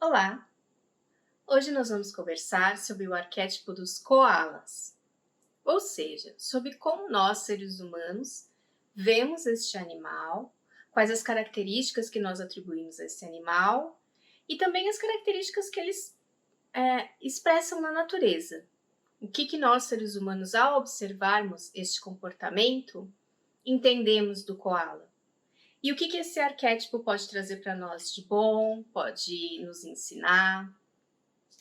Olá! Hoje nós vamos conversar sobre o arquétipo dos koalas, ou seja, sobre como nós, seres humanos, vemos este animal, quais as características que nós atribuímos a esse animal e também as características que eles expressam na natureza. O que nós, seres humanos, ao observarmos este comportamento, entendemos do koala. E o que esse arquétipo pode trazer para nós de bom, pode nos ensinar.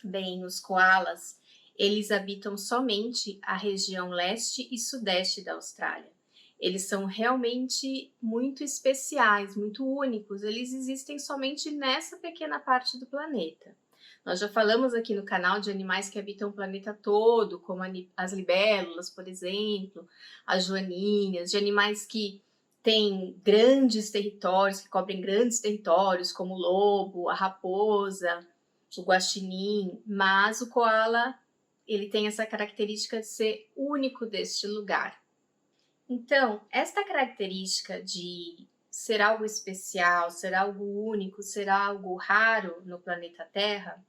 Bem, os koalas, eles habitam somente a região leste e sudeste da Austrália. Eles são realmente muito especiais, muito únicos. Eles existem somente nessa pequena parte do planeta. Nós já falamos aqui no canal de animais que habitam o planeta todo, como as libélulas, por exemplo, as joaninhas, de animais que têm grandes territórios, que cobrem grandes territórios, como o lobo, a raposa, o guaxinim, mas o koala, ele tem essa característica de ser único deste lugar. Então, esta característica de ser algo especial, ser algo único, ser algo raro no planeta Terra,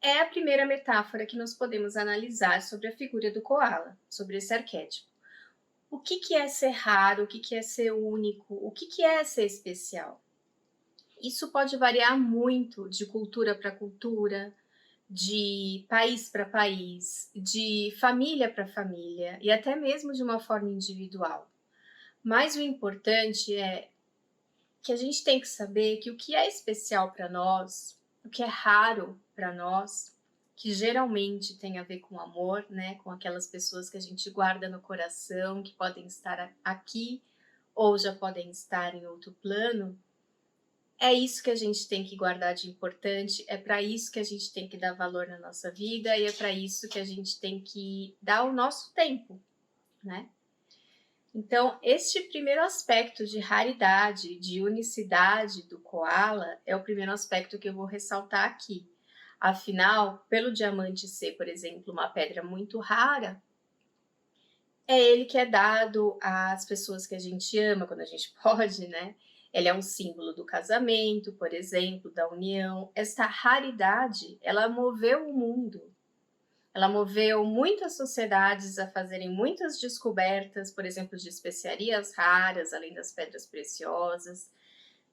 é a primeira metáfora que nós podemos analisar sobre a figura do koala, sobre esse arquétipo. O que é ser raro, o que é ser único, o que é ser especial? Isso pode variar muito de cultura para cultura, de país para país, de família para família e até mesmo de uma forma individual. Mas o importante é que a gente tem que saber que o que é especial para nós, o que é raro para nós, que geralmente tem a ver com amor, né, com aquelas pessoas que a gente guarda no coração, que podem estar aqui ou já podem estar em outro plano, é isso que a gente tem que guardar de importante, é para isso que a gente tem que dar valor na nossa vida e é para isso que a gente tem que dar o nosso tempo, né? Então, este primeiro aspecto de raridade, de unicidade do koala é o primeiro aspecto que eu vou ressaltar aqui. Afinal, pelo diamante ser, por exemplo, uma pedra muito rara, é ele que é dado às pessoas que a gente ama, quando a gente pode, né? Ele é um símbolo do casamento, por exemplo, da união. Esta raridade, ela moveu o mundo. Ela moveu muitas sociedades a fazerem muitas descobertas, por exemplo, de especiarias raras, além das pedras preciosas.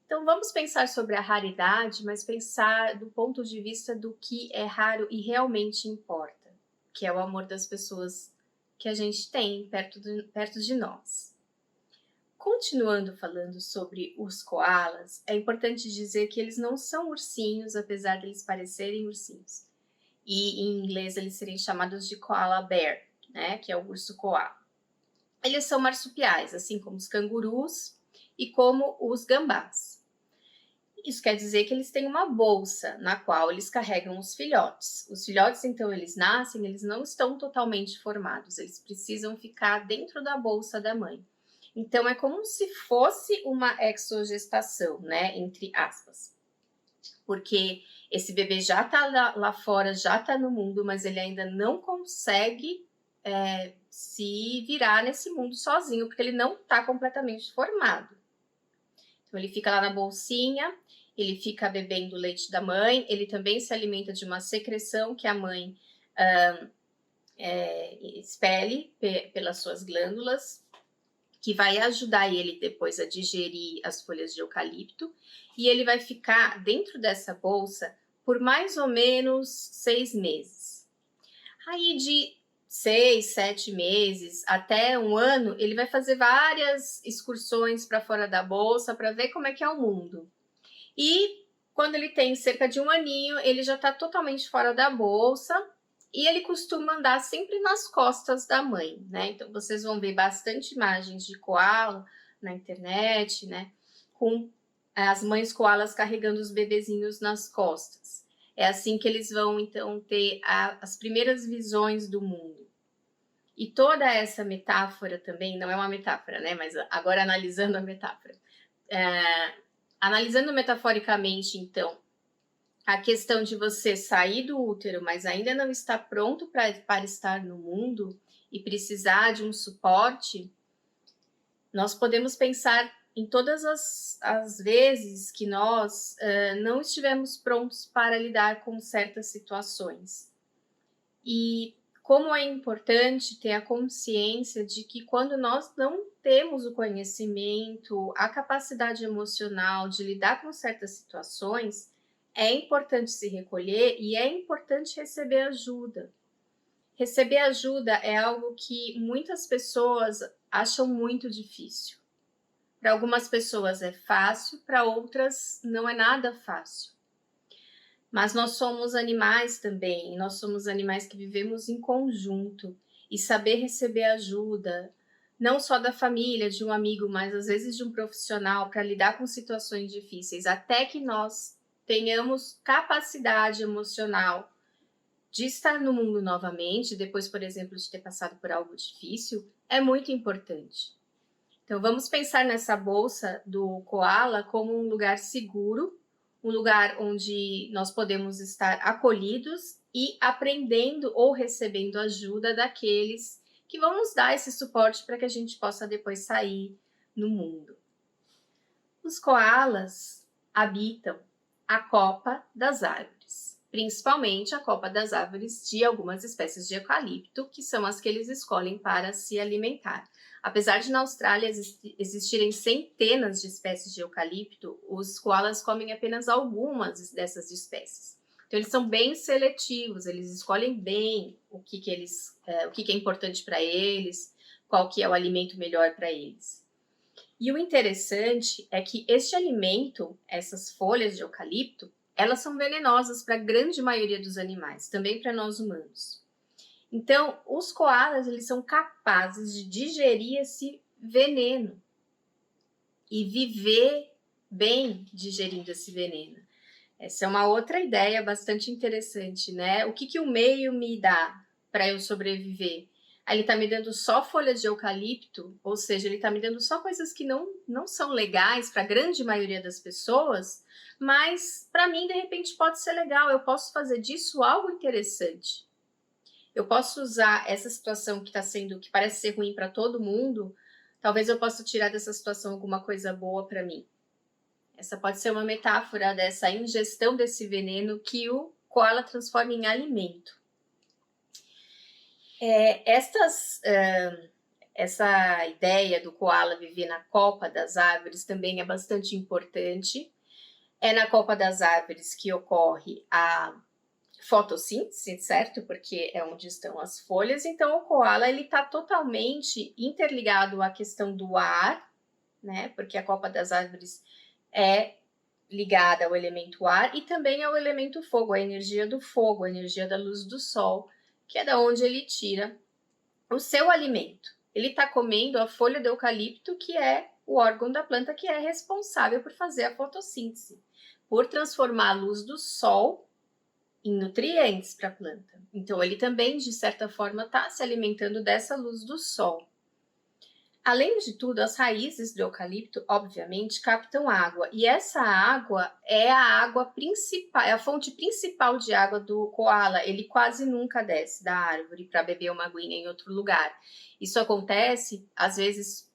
Então, vamos pensar sobre a raridade, mas pensar do ponto de vista do que é raro e realmente importa, que é o amor das pessoas que a gente tem perto de nós. Continuando falando sobre os koalas, é importante dizer que eles não são ursinhos, apesar de eles parecerem ursinhos. E em inglês eles serem chamados de koala bear, né, que é o urso koala. Eles são marsupiais, assim como os cangurus e como os gambás. Isso quer dizer que eles têm uma bolsa na qual eles carregam os filhotes. Os filhotes, então, eles nascem, eles não estão totalmente formados, eles precisam ficar dentro da bolsa da mãe. Então, é como se fosse uma exogestação, né, entre aspas. Porque esse bebê já está lá fora, já está no mundo, mas ele ainda não consegue se virar nesse mundo sozinho, porque ele não está completamente formado. Então, ele fica lá na bolsinha, ele fica bebendo o leite da mãe, ele também se alimenta de uma secreção que a mãe expele pelas suas glândulas, que vai ajudar ele depois a digerir as folhas de eucalipto, e ele vai ficar dentro dessa bolsa por mais ou menos 6 meses. Aí de 6, 7 meses até um ano, ele vai fazer várias excursões para fora da bolsa para ver como é que é o mundo. E quando ele tem cerca de um aninho, ele já está totalmente fora da bolsa, e ele costuma andar sempre nas costas da mãe, né? Então, vocês vão ver bastante imagens de koala na internet, né? Com as mães koalas carregando os bebezinhos nas costas. É assim que eles vão, então, ter as primeiras visões do mundo. E toda essa metáfora também, não é uma metáfora, né? Mas agora analisando a metáfora. Analisando metaforicamente, então, a questão de você sair do útero, mas ainda não está pronto para estar no mundo e precisar de um suporte, nós podemos pensar em todas as vezes que nós não estivemos prontos para lidar com certas situações. E como é importante ter a consciência de que quando nós não temos o conhecimento, a capacidade emocional de lidar com certas situações, é importante se recolher e é importante receber ajuda. Receber ajuda é algo que muitas pessoas acham muito difícil. Para algumas pessoas é fácil, para outras não é nada fácil. Mas nós somos animais também, nós somos animais que vivemos em conjunto e saber receber ajuda, não só da família, de um amigo, mas às vezes de um profissional para lidar com situações difíceis, até que nós tenhamos capacidade emocional de estar no mundo novamente, depois, por exemplo, de ter passado por algo difícil, é muito importante. Então, vamos pensar nessa bolsa do koala como um lugar seguro, um lugar onde nós podemos estar acolhidos e aprendendo ou recebendo ajuda daqueles que vão nos dar esse suporte para que a gente possa depois sair no mundo. Os koalas habitam a copa das árvores, principalmente a copa das árvores de algumas espécies de eucalipto, que são as que eles escolhem para se alimentar. Apesar de na Austrália existirem centenas de espécies de eucalipto, os koalas comem apenas algumas dessas espécies. Então eles são bem seletivos, eles escolhem bem o que é importante para eles, qual que é o alimento melhor para eles. E o interessante é que este alimento, essas folhas de eucalipto, elas são venenosas para a grande maioria dos animais, também para nós humanos. Então, os koalas, eles são capazes de digerir esse veneno e viver bem digerindo esse veneno. Essa é uma outra ideia bastante interessante, né? O que o meio me dá para eu sobreviver? Ele está me dando só folhas de eucalipto, ou seja, ele está me dando só coisas que não são legais para a grande maioria das pessoas, mas para mim, de repente, pode ser legal. Eu posso fazer disso algo interessante. Eu posso usar essa situação que parece ser ruim para todo mundo, talvez eu possa tirar dessa situação alguma coisa boa para mim. Essa pode ser uma metáfora dessa ingestão desse veneno que o koala transforma em alimento. Essa ideia do koala viver na copa das árvores também é bastante importante. É na copa das árvores que ocorre a fotossíntese, certo? Porque é onde estão as folhas. Então, o koala está totalmente interligado à questão do ar, né? Porque a copa das árvores é ligada ao elemento ar e também ao elemento fogo, a energia do fogo, a energia da luz do sol, que é da onde ele tira o seu alimento. Ele está comendo a folha do eucalipto, que é o órgão da planta que é responsável por fazer a fotossíntese, por transformar a luz do sol em nutrientes para a planta. Então, ele também, de certa forma, está se alimentando dessa luz do sol. Além de tudo, as raízes do eucalipto, obviamente, captam água. E essa água é a água principal, é a fonte principal de água do koala. Ele quase nunca desce da árvore para beber uma aguinha em outro lugar. Isso acontece, às vezes,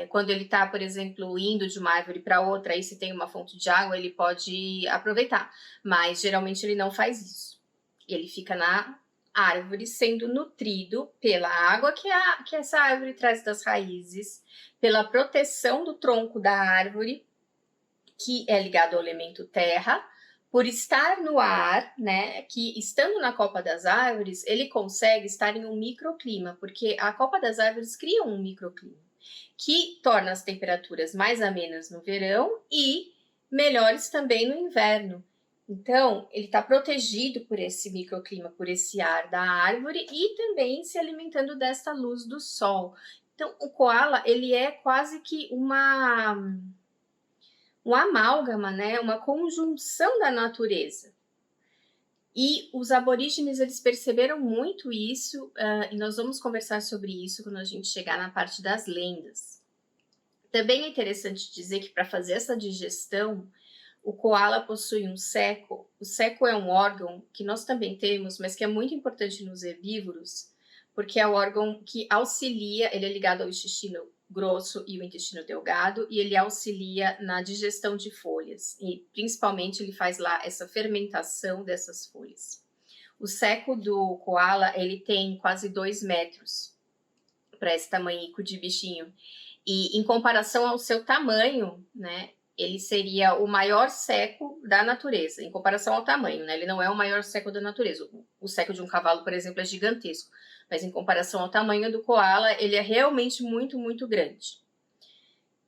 quando ele está, por exemplo, indo de uma árvore para outra, aí se tem uma fonte de água, ele pode aproveitar. Mas, geralmente, ele não faz isso. Ele fica na árvore sendo nutrido pela água que essa árvore traz das raízes, pela proteção do tronco da árvore, que é ligado ao elemento terra, por estar no ar, né, que estando na copa das árvores, ele consegue estar em um microclima, porque a copa das árvores cria um microclima, que torna as temperaturas mais amenas no verão e melhores também no inverno. Então, ele está protegido por esse microclima, por esse ar da árvore e também se alimentando dessa luz do sol. Então, o koala, ele é quase que um amálgama, né? Uma conjunção da natureza. E os aborígenes, eles perceberam muito isso, e nós vamos conversar sobre isso quando a gente chegar na parte das lendas. Também é interessante dizer que para fazer essa digestão, o koala possui um ceco. O ceco é um órgão que nós também temos, mas que é muito importante nos herbívoros, porque é o órgão que auxilia, ele é ligado ao intestino grosso e o intestino delgado, e ele auxilia na digestão de folhas, e principalmente ele faz lá essa fermentação dessas folhas. O seco do koala, ele tem quase 2 metros para esse tamanhico de bichinho, e em comparação ao seu tamanho, né, ele seria o maior seco da natureza, em comparação ao tamanho, né? Ele não é o maior seco da natureza. O seco de um cavalo, por exemplo, é gigantesco, mas em comparação ao tamanho do koala, ele é realmente muito, muito grande.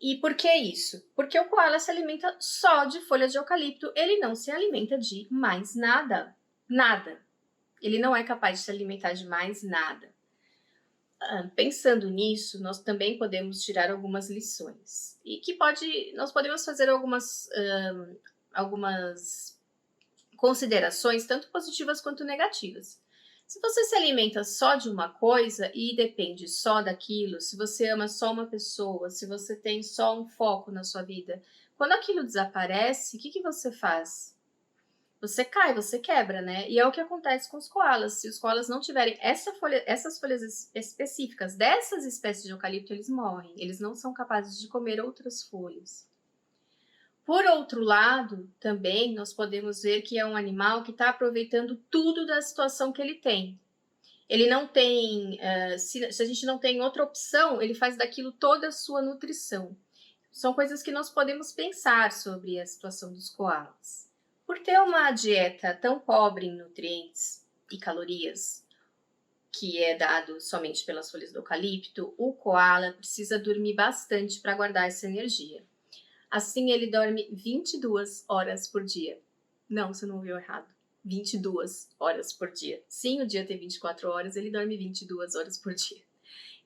E por que isso? Porque o koala se alimenta só de folhas de eucalipto, ele não se alimenta de mais nada. Nada. Ele não é capaz de se alimentar de mais nada. Pensando nisso, nós também podemos tirar algumas lições. E que nós podemos fazer algumas considerações, tanto positivas quanto negativas. Se você se alimenta só de uma coisa e depende só daquilo, se você ama só uma pessoa, se você tem só um foco na sua vida, quando aquilo desaparece, o que você faz? Você cai, você quebra, né? E é o que acontece com os koalas. Se os koalas não tiverem essas folhas específicas dessas espécies de eucalipto, eles morrem. Eles não são capazes de comer outras folhas. Por outro lado, também nós podemos ver que é um animal que está aproveitando tudo da situação que ele tem. Ele não tem, se a gente não tem outra opção, ele faz daquilo toda a sua nutrição. São coisas que nós podemos pensar sobre a situação dos koalas. Por ter uma dieta tão pobre em nutrientes e calorias, que é dado somente pelas folhas do eucalipto, o koala precisa dormir bastante para guardar essa energia. Assim, ele dorme 22 horas por dia. Não, você não ouviu errado. 22 horas por dia. Sim, o dia tem 24 horas, ele dorme 22 horas por dia.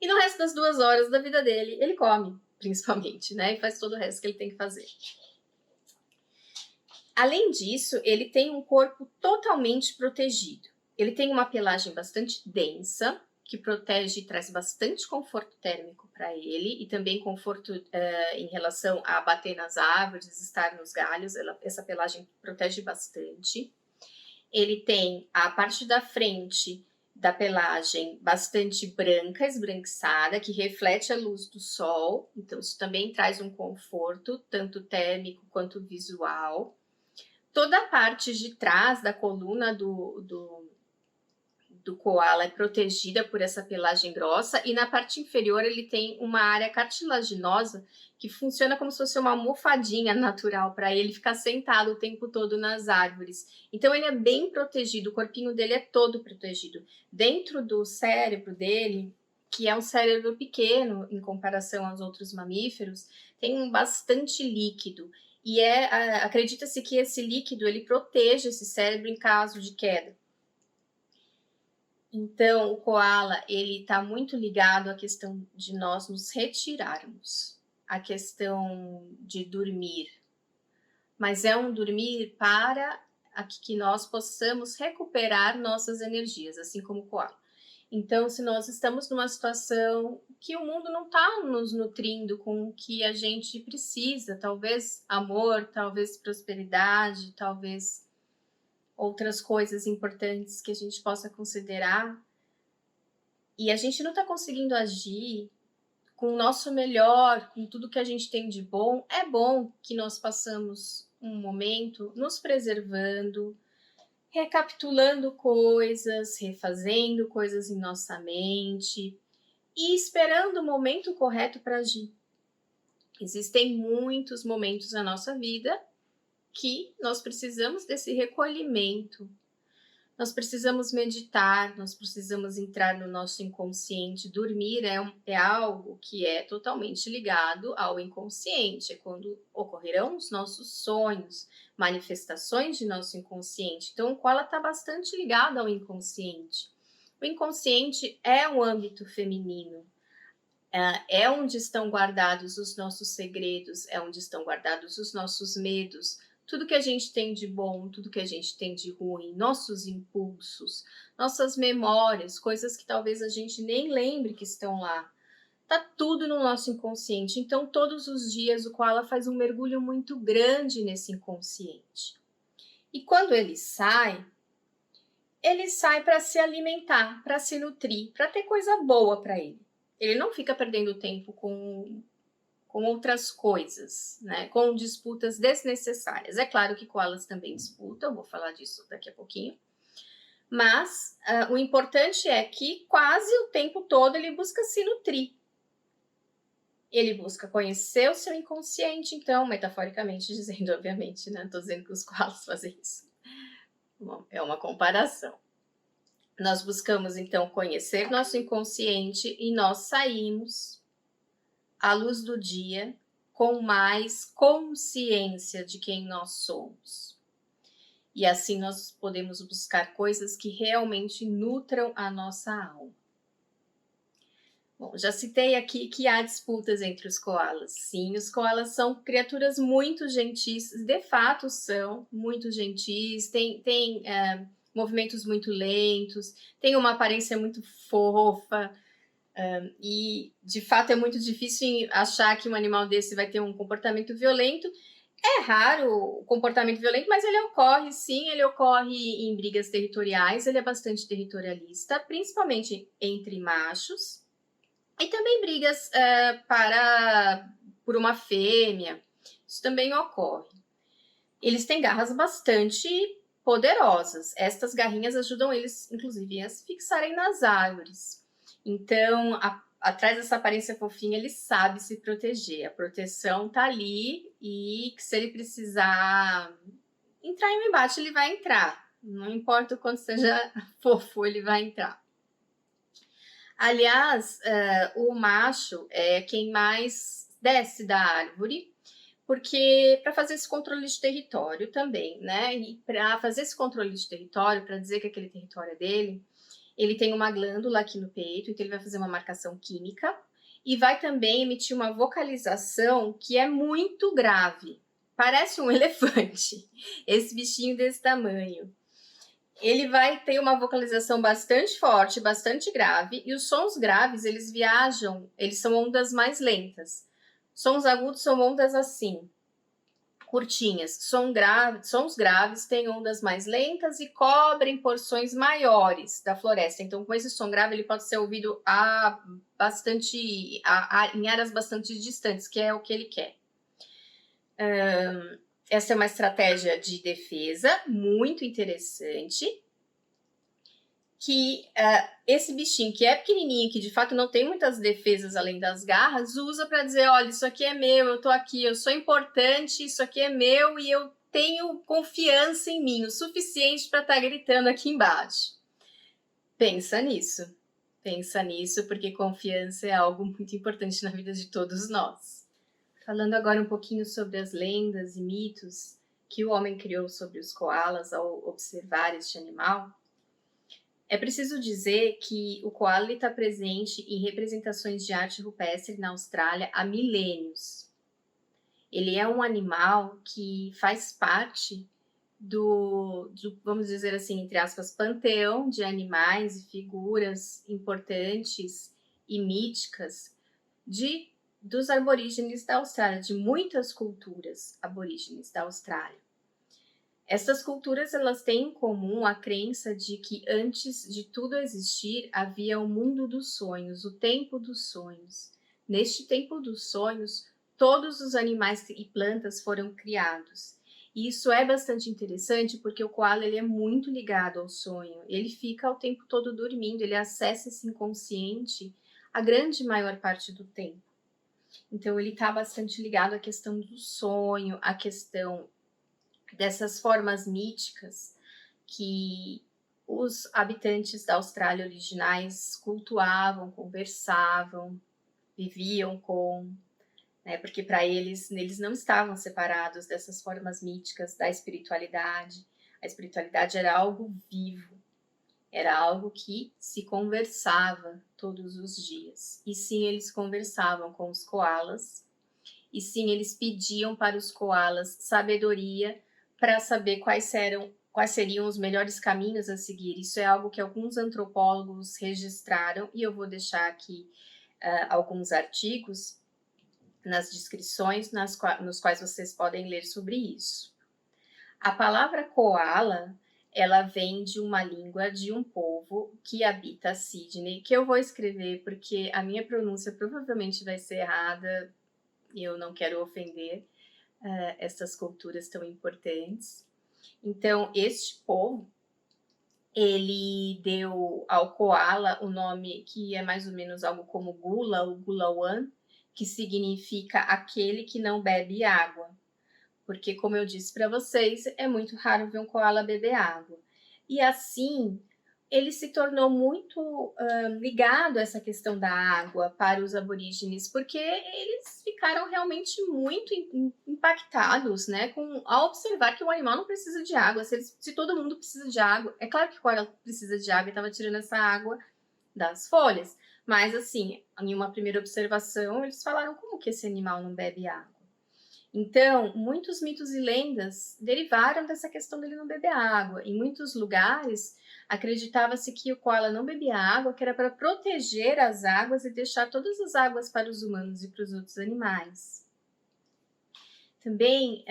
E no resto das 2 horas da vida dele, ele come, principalmente, né? E faz todo o resto que ele tem que fazer. Além disso, ele tem um corpo totalmente protegido. Ele tem uma pelagem bastante densa, que protege e traz bastante conforto térmico para ele, e também conforto em relação a bater nas árvores, estar nos galhos. Essa pelagem protege bastante. Ele tem a parte da frente da pelagem bastante branca, esbranquiçada, que reflete a luz do sol. Então, isso também traz um conforto, tanto térmico quanto visual. Toda a parte de trás da coluna do koala é protegida por essa pelagem grossa, e na parte inferior ele tem uma área cartilaginosa que funciona como se fosse uma almofadinha natural para ele ficar sentado o tempo todo nas árvores. Então ele é bem protegido, o corpinho dele é todo protegido. Dentro do cérebro dele, que é um cérebro pequeno em comparação aos outros mamíferos, tem bastante líquido. E acredita-se que esse líquido ele protege esse cérebro em caso de queda. Então, o koala ele está muito ligado à questão de nós nos retirarmos, à questão de dormir. Mas é um dormir para que nós possamos recuperar nossas energias, assim como o koala. Então, se nós estamos numa situação que o mundo não está nos nutrindo com o que a gente precisa, talvez amor, talvez prosperidade, talvez outras coisas importantes que a gente possa considerar, e a gente não está conseguindo agir com o nosso melhor, com tudo que a gente tem de bom, é bom que nós passamos um momento nos preservando, recapitulando coisas, refazendo coisas em nossa mente e esperando o momento correto para agir. Existem muitos momentos na nossa vida que nós precisamos desse recolhimento. Nós precisamos meditar, nós precisamos entrar no nosso inconsciente. Dormir é algo que é totalmente ligado ao inconsciente. É quando ocorrerão os nossos sonhos, manifestações de nosso inconsciente. Então, o koala está bastante ligado ao inconsciente. O inconsciente é um âmbito feminino. É onde estão guardados os nossos segredos, é onde estão guardados os nossos medos, tudo que a gente tem de bom, tudo que a gente tem de ruim, nossos impulsos, nossas memórias, coisas que talvez a gente nem lembre que estão lá. Tá tudo no nosso inconsciente. Então, todos os dias o koala faz um mergulho muito grande nesse inconsciente. E quando ele sai para se alimentar, para se nutrir, para ter coisa boa para ele. Ele não fica perdendo tempo com outras coisas, né? Com disputas desnecessárias. É claro que koalas também disputam, vou falar disso daqui a pouquinho. Mas o importante é que quase o tempo todo ele busca se nutrir. Ele busca conhecer o seu inconsciente, então, metaforicamente dizendo, obviamente, né? Não tô dizendo que os koalas fazem isso. Bom, é uma comparação. Nós buscamos, então, conhecer nosso inconsciente e nós saímos à luz do dia com mais consciência de quem nós somos. E assim nós podemos buscar coisas que realmente nutram a nossa alma. Bom, já citei aqui que há disputas entre os koalas. Sim, os koalas são criaturas muito gentis, de fato são muito gentis, têm movimentos muito lentos, têm uma aparência muito fofa, e de fato é muito difícil achar que um animal desse vai ter um comportamento violento. É raro o comportamento violento, mas ele ocorre, sim, ele ocorre em brigas territoriais, ele é bastante territorialista, principalmente entre machos, e também brigas por uma fêmea, isso também ocorre. Eles têm garras bastante poderosas, estas garrinhas ajudam eles, inclusive, a se fixarem nas árvores. Então, atrás dessa aparência fofinha, ele sabe se proteger. A proteção tá ali e se ele precisar entrar em um embate, ele vai entrar. Não importa o quanto seja fofo, ele vai entrar. Aliás, o macho é quem mais desce da árvore, porque para fazer esse controle de território também, né? E para fazer esse controle de território, para dizer que aquele território é dele, ele tem uma glândula aqui no peito, então ele vai fazer uma marcação química e vai também emitir uma vocalização que é muito grave. Parece um elefante, esse bichinho desse tamanho. Ele vai ter uma vocalização bastante forte, bastante grave, e os sons graves, eles viajam, eles são ondas mais lentas. Sons agudos são ondas assim, curtinhas. Sons graves têm ondas mais lentas e cobrem porções maiores da floresta. Então, com esse som grave, ele pode ser ouvido em áreas bastante distantes, que é o que ele quer. Essa é uma estratégia de defesa muito interessante, que esse bichinho que é pequenininho, que de fato não tem muitas defesas além das garras, usa para dizer, olha, isso aqui é meu, eu tô aqui, eu sou importante, isso aqui é meu e eu tenho confiança em mim, o suficiente para estar gritando aqui embaixo. Pensa nisso, porque confiança é algo muito importante na vida de todos nós. Falando agora um pouquinho sobre as lendas e mitos que o homem criou sobre os koalas ao observar este animal, é preciso dizer que o koala está presente em representações de arte rupestre na Austrália há milênios. Ele é um animal que faz parte do, vamos dizer assim, entre aspas, panteão de animais e figuras importantes e míticas dos aborígenes da Austrália, de muitas culturas aborígenes da Austrália. Essas culturas, elas têm em comum a crença de que antes de tudo existir havia o mundo dos sonhos, o tempo dos sonhos. Neste tempo dos sonhos, todos os animais e plantas foram criados. E isso é bastante interessante porque o koala ele é muito ligado ao sonho. Ele fica o tempo todo dormindo, ele acessa esse inconsciente a grande maior parte do tempo. Então ele está bastante ligado à questão do sonho, à questão dessas formas míticas que os habitantes da Austrália originais cultuavam, conversavam, viviam com, né? Porque para eles não estavam separados dessas formas míticas da espiritualidade. A espiritualidade era algo vivo, era algo que se conversava todos os dias. E sim, eles conversavam com os koalas, e sim, eles pediam para os koalas sabedoria para saber quais seriam os melhores caminhos a seguir. Isso é algo que alguns antropólogos registraram e eu vou deixar aqui alguns artigos nas descrições nos quais vocês podem ler sobre isso. A palavra koala ela vem de uma língua de um povo que habita Sydney, que eu vou escrever porque a minha pronúncia provavelmente vai ser errada e eu não quero ofender essas culturas tão importantes. Então, este povo, ele deu ao koala o nome que é mais ou menos algo como Gula, ou Gulawan, que significa aquele que não bebe água. Porque, como eu disse para vocês, é muito raro ver um koala beber água. E assim, ele se tornou muito ligado a essa questão da água para os aborígenes, porque eles ficaram realmente muito impactados, né, ao observar que o animal não precisa de água. Se todo mundo precisa de água, é claro que o koala precisa de água e estava tirando essa água das folhas, mas assim, em uma primeira observação, eles falaram como que esse animal não bebe água. Então, muitos mitos e lendas derivaram dessa questão dele não beber água. Em muitos lugares, acreditava-se que o koala não bebia água, que era para proteger as águas e deixar todas as águas para os humanos e para os outros animais. Também,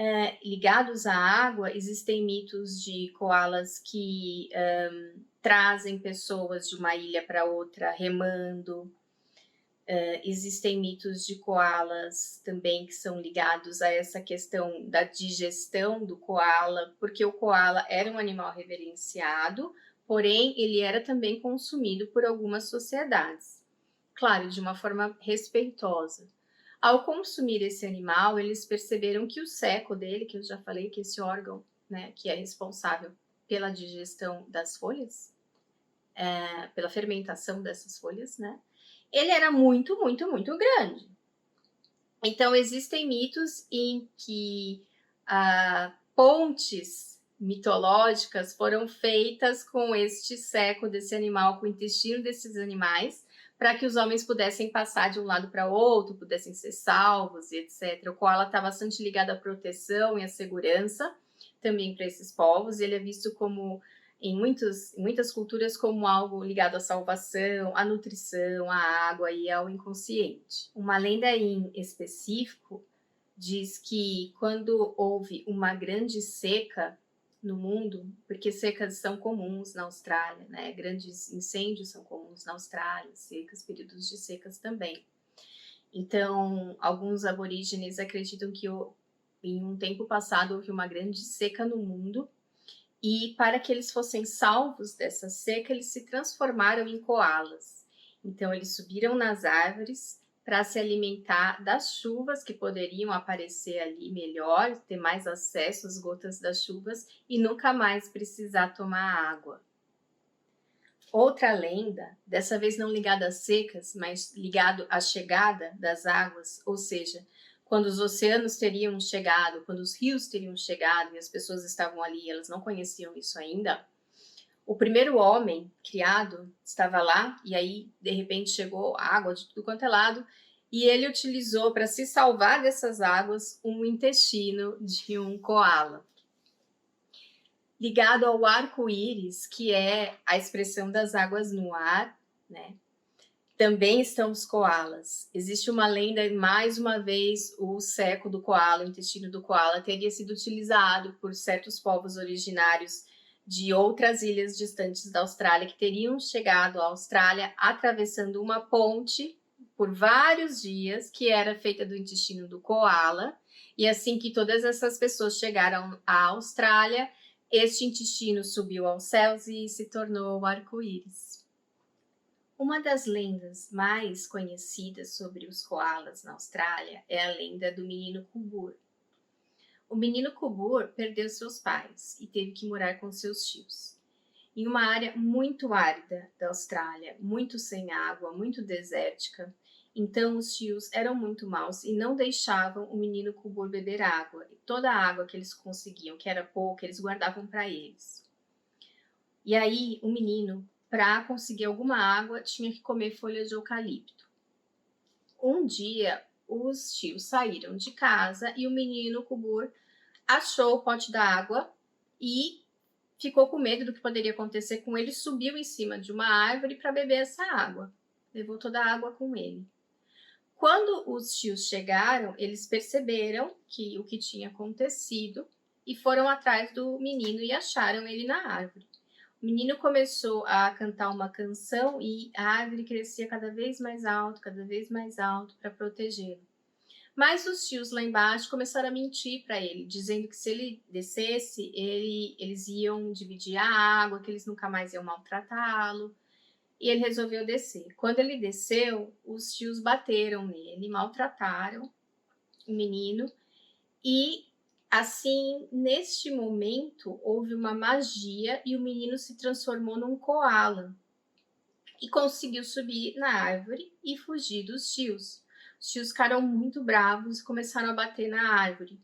ligados à água, existem mitos de koalas que trazem pessoas de uma ilha para outra remando. Existem mitos de koalas também que são ligados a essa questão da digestão do koala, porque o koala era um animal reverenciado, porém ele era também consumido por algumas sociedades. Claro, de uma forma respeitosa. Ao consumir esse animal, eles perceberam que o seco dele, que eu já falei que esse órgão, né, que é responsável pela digestão das folhas, pela fermentação dessas folhas, né, ele era muito, muito, muito grande. Então, existem mitos em que pontes mitológicas foram feitas com este seco desse animal, com o intestino desses animais, para que os homens pudessem passar de um lado para outro, pudessem ser salvos e etc. O koala está bastante ligado à proteção e à segurança também para esses povos. Ele é visto como em muitas culturas como algo ligado à salvação, à nutrição, à água e ao inconsciente. Uma lenda em específico diz que quando houve uma grande seca no mundo, porque secas são comuns na Austrália, né? Grandes incêndios são comuns na Austrália, secas, períodos de secas também. Então, alguns aborígenes acreditam que em um tempo passado houve uma grande seca no mundo e para que eles fossem salvos dessa seca, eles se transformaram em koalas. Então, eles subiram nas árvores para se alimentar das chuvas que poderiam aparecer ali melhor, ter mais acesso às gotas das chuvas e nunca mais precisar tomar água. Outra lenda, dessa vez não ligada às secas, mas ligado à chegada das águas, ou seja, quando os oceanos teriam chegado, quando os rios teriam chegado e as pessoas estavam ali, elas não conheciam isso ainda, o primeiro homem criado estava lá e aí, de repente, chegou água de tudo quanto é lado e ele utilizou para se salvar dessas águas um intestino de um koala. Ligado ao arco-íris, que é a expressão das águas no ar, né? Também estão os koalas. Existe uma lenda, mais uma vez, o seco do koala, o intestino do koala, teria sido utilizado por certos povos originários de outras ilhas distantes da Austrália, que teriam chegado à Austrália atravessando uma ponte por vários dias, que era feita do intestino do koala. E assim que todas essas pessoas chegaram à Austrália, este intestino subiu aos céus e se tornou o arco-íris. Uma das lendas mais conhecidas sobre os koalas na Austrália é a lenda do menino Kubur. O menino Kubur perdeu seus pais e teve que morar com seus tios. Em uma área muito árida da Austrália, muito sem água, muito desértica, então os tios eram muito maus e não deixavam o menino Kubur beber água. E toda a água que eles conseguiam, que era pouca, eles guardavam para eles. E aí o menino, para conseguir alguma água, tinha que comer folhas de eucalipto. Um dia, os tios saíram de casa e o menino Kubur achou o pote d'água e ficou com medo do que poderia acontecer com ele, subiu em cima de uma árvore para beber essa água. Levou toda a água com ele. Quando os tios chegaram, eles perceberam que o que tinha acontecido e foram atrás do menino e acharam ele na árvore. O menino começou a cantar uma canção e a árvore crescia cada vez mais alto para protegê-lo. Mas os tios lá embaixo começaram a mentir para ele, dizendo que se ele descesse, eles iam dividir a água, que eles nunca mais iam maltratá-lo. E ele resolveu descer. Quando ele desceu, os tios bateram nele, maltrataram o menino. E assim, neste momento, houve uma magia e o menino se transformou num koala. E conseguiu subir na árvore e fugir dos tios. Os tios ficaram muito bravos e começaram a bater na árvore.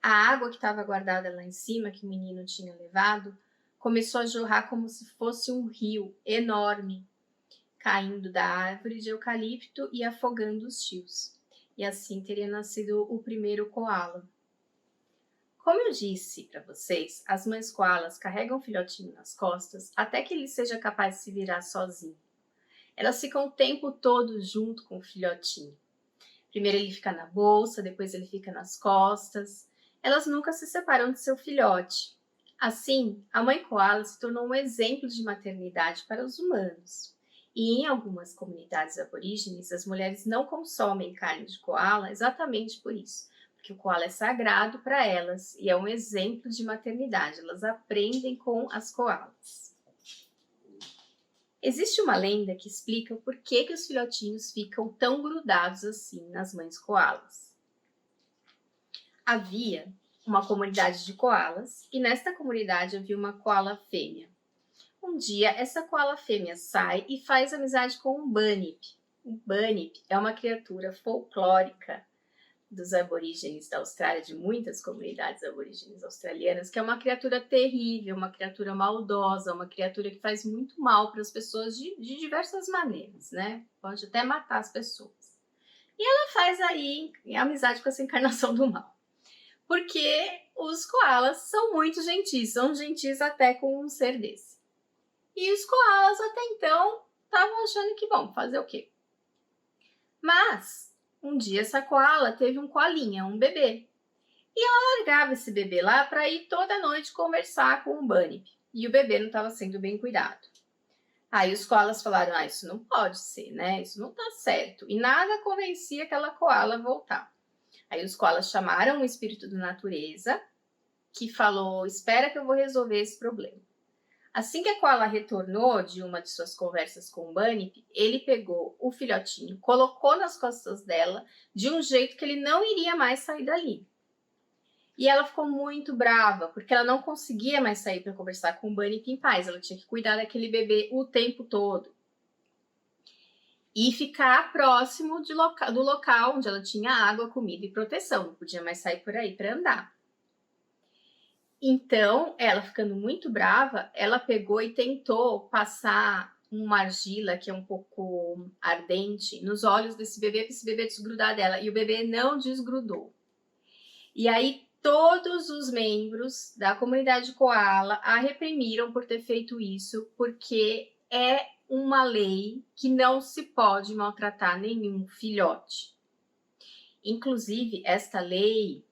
A água que estava guardada lá em cima, que o menino tinha levado, começou a jorrar como se fosse um rio enorme, caindo da árvore de eucalipto e afogando os tios. E assim teria nascido o primeiro koala. Como eu disse para vocês, as mães koalas carregam o filhotinho nas costas até que ele seja capaz de se virar sozinho. Elas ficam o tempo todo junto com o filhotinho. Primeiro ele fica na bolsa, depois ele fica nas costas. Elas nunca se separam de seu filhote. Assim, a mãe koala se tornou um exemplo de maternidade para os humanos. E em algumas comunidades aborígenes, as mulheres não consomem carne de koala exatamente por isso, porque o koala é sagrado para elas e é um exemplo de maternidade. Elas aprendem com as koalas. Existe uma lenda que explica o porquê que os filhotinhos ficam tão grudados assim nas mães koalas. Havia uma comunidade de koalas e nesta comunidade havia uma koala fêmea. Um dia, essa koala fêmea sai e faz amizade com um bunny. O bunny é uma criatura folclórica dos aborígenes da Austrália, de muitas comunidades aborígenes australianas, que é uma criatura terrível, uma criatura maldosa, uma criatura que faz muito mal para as pessoas de diversas maneiras, né? Pode até matar as pessoas. E ela faz aí amizade com essa encarnação do mal. Porque os koalas são muito gentis, são gentis até com um ser desse. E os koalas até então estavam achando que, bom, fazer o quê? Mas um dia essa koala teve um koalinha, um bebê. E ela largava esse bebê lá para ir toda noite conversar com o bunny. E o bebê não estava sendo bem cuidado. Aí os koalas falaram, isso não pode ser, né? Isso não tá certo. E nada convencia aquela koala a voltar. Aí os koalas chamaram o espírito da natureza, que falou, espera que eu vou resolver esse problema. Assim que a koala retornou de uma de suas conversas com o bunny, ele pegou o filhotinho, colocou nas costas dela de um jeito que ele não iria mais sair dali. E ela ficou muito brava, porque ela não conseguia mais sair para conversar com o bunny em paz. Ela tinha que cuidar daquele bebê o tempo todo. E ficar próximo do local onde ela tinha água, comida e proteção. Não podia mais sair por aí para andar. Então, ela ficando muito brava, ela pegou e tentou passar uma argila que é um pouco ardente nos olhos desse bebê, para esse bebê desgrudar dela. E o bebê não desgrudou. E aí, todos os membros da comunidade koala a reprimiram por ter feito isso, porque é uma lei que não se pode maltratar nenhum filhote. Inclusive, esta lei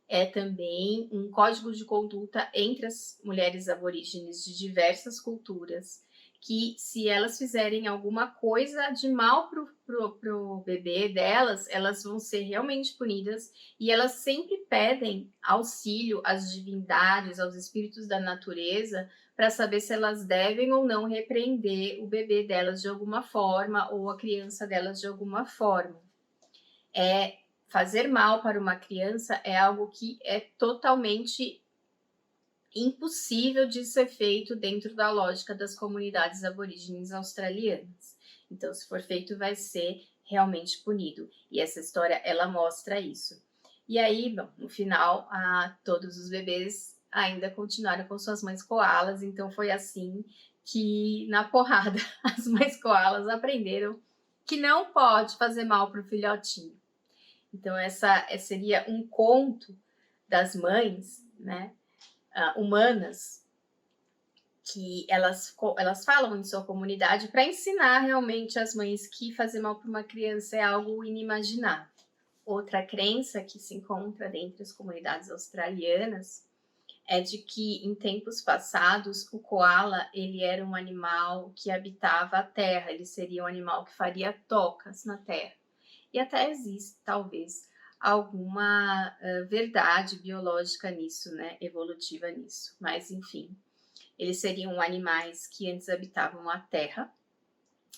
é também um código de conduta entre as mulheres aborígenes de diversas culturas, que se elas fizerem alguma coisa de mal pro bebê delas, elas vão ser realmente punidas e elas sempre pedem auxílio às divindades, aos espíritos da natureza, para saber se elas devem ou não repreender o bebê delas de alguma forma ou a criança delas de alguma forma. Fazer mal para uma criança é algo que é totalmente impossível de ser feito dentro da lógica das comunidades aborígenes australianas. Então, se for feito, vai ser realmente punido. E essa história, ela mostra isso. E aí, bom, no final, todos os bebês ainda continuaram com suas mães koalas. Então, foi assim que, na porrada, as mães koalas aprenderam que não pode fazer mal para o filhotinho. Então, essa seria um conto das mães, né, humanas, que elas falam em sua comunidade para ensinar realmente as mães que fazer mal para uma criança é algo inimaginável. Outra crença que se encontra dentro das comunidades australianas é de que em tempos passados o koala ele era um animal que habitava a terra, ele seria um animal que faria tocas na terra. E até existe, talvez, alguma verdade biológica nisso, né? Evolutiva nisso. Mas, enfim, eles seriam animais que antes habitavam a terra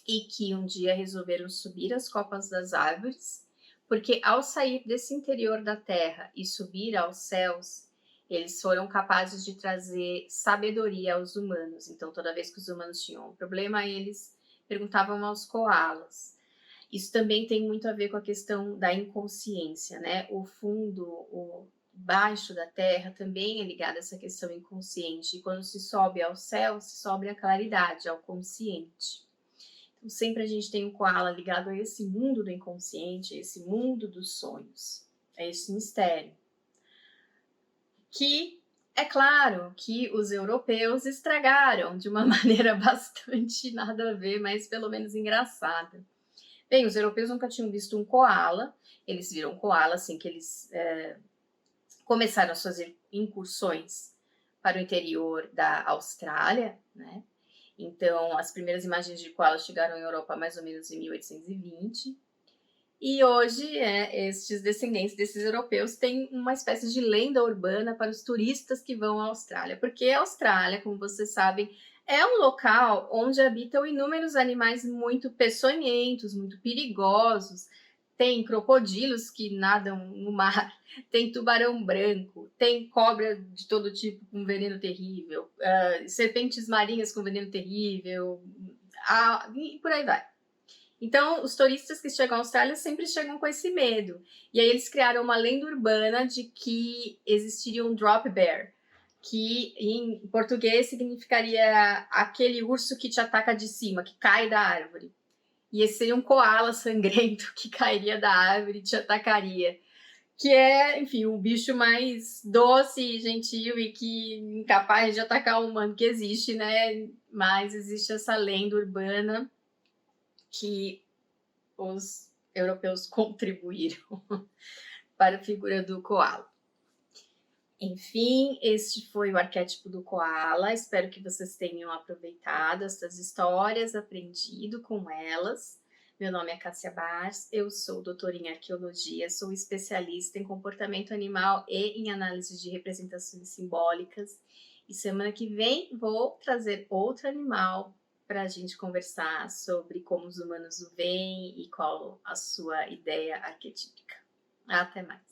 e que um dia resolveram subir as copas das árvores, porque ao sair desse interior da terra e subir aos céus, eles foram capazes de trazer sabedoria aos humanos. Então, toda vez que os humanos tinham um problema, eles perguntavam aos koalas. Isso também tem muito a ver com a questão da inconsciência, né? O fundo, o baixo da terra também é ligado a essa questão inconsciente. E quando se sobe ao céu, se sobe à claridade, ao consciente. Então, sempre a gente tem um koala ligado a esse mundo do inconsciente, a esse mundo dos sonhos, a esse mistério. Que é claro que os europeus estragaram de uma maneira bastante nada a ver, mas pelo menos engraçada. Bem, os europeus nunca tinham visto um koala, eles viram koala assim que eles começaram a fazer incursões para o interior da Austrália, né? Então, as primeiras imagens de koala chegaram à Europa mais ou menos em 1820. E hoje, estes descendentes desses europeus têm uma espécie de lenda urbana para os turistas que vão à Austrália. Porque a Austrália, como vocês sabem, é um local onde habitam inúmeros animais muito peçonhentos, muito perigosos. Tem crocodilos que nadam no mar, tem tubarão branco, tem cobra de todo tipo com veneno terrível, serpentes marinhas com veneno terrível, e por aí vai. Então, os turistas que chegam à Austrália sempre chegam com esse medo. E aí eles criaram uma lenda urbana de que existiria um drop bear, que em português significaria aquele urso que te ataca de cima, que cai da árvore. E esse seria um koala sangrento que cairia da árvore e te atacaria. Que é, enfim, o bicho mais doce e gentil e que incapaz de atacar o humano que existe, né? Mas existe essa lenda urbana que os europeus contribuíram para a figura do koala. Enfim, este foi o arquétipo do koala. Espero que vocês tenham aproveitado essas histórias, aprendido com elas. Meu nome é Cássia Bars, eu sou doutora em arqueologia, sou especialista em comportamento animal e em análise de representações simbólicas. E semana que vem vou trazer outro animal para a gente conversar sobre como os humanos o veem e qual a sua ideia arquetípica. Até mais!